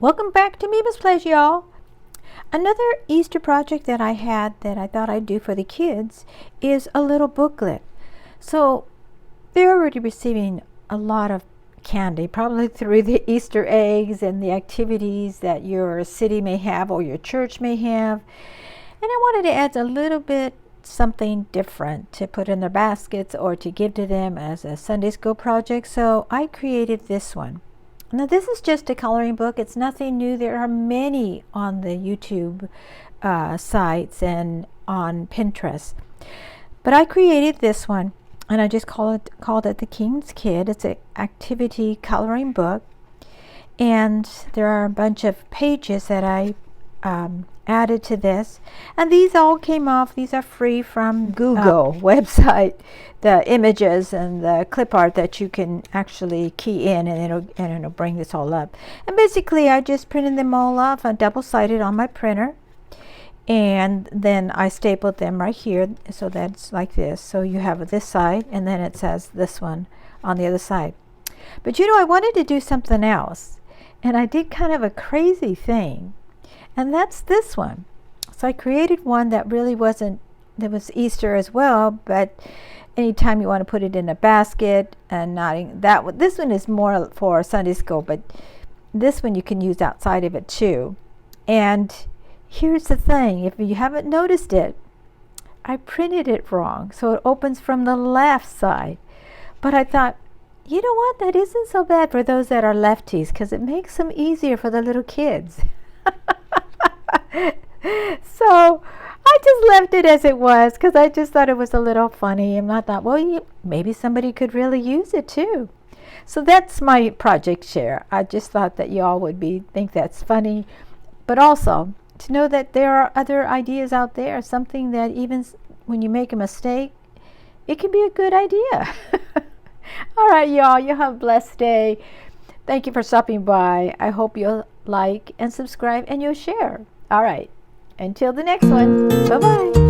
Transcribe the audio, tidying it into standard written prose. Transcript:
Welcome back to Mima's Place, y'all. Another Easter project that I had that I thought I'd do for the kids is a little booklet. So they're already receiving a lot of candy, probably through the Easter eggs and the activities that your city may have or your church may have. And I wanted to add a little bit something different to put in their baskets or to give to them as a Sunday school project. So I created this one. Now this is just a coloring book. It's nothing new. There are many on the YouTube sites and on Pinterest. But I created this one and I just called it The King's Kid. It's an activity coloring book. And there are a bunch of pages that I added to this, and these all came off. These are free from Google website, the images and the clip art that you can actually key in, and it'll bring this all up. And basically I just printed them all off on double-sided on my printer, and then I stapled them right here, so that's like this. So you have this side and then it says this one on the other side. But I wanted to do something else, and I did kind of a crazy thing. And that's this one. So I created one that really wasn't, that was Easter as well, but anytime you want to put it in a basket and this one is more for Sunday school, but this one you can use outside of it too. And here's the thing, if you haven't noticed it, I printed it wrong. So it opens from the left side. But I thought, you know what, that isn't so bad for those that are lefties, because it makes them easier for the little kids. So I just left it as it was because I just thought it was a little funny, and I thought, well, maybe somebody could really use it too. So that's my project share. I just thought that y'all would think that's funny, but also to know that there are other ideas out there, something that even when you make a mistake, it can be a good idea. All right, y'all, you have a blessed day. Thank you for stopping by. I hope you'll like and subscribe and you'll share. All right. Until the next one. Bye-bye.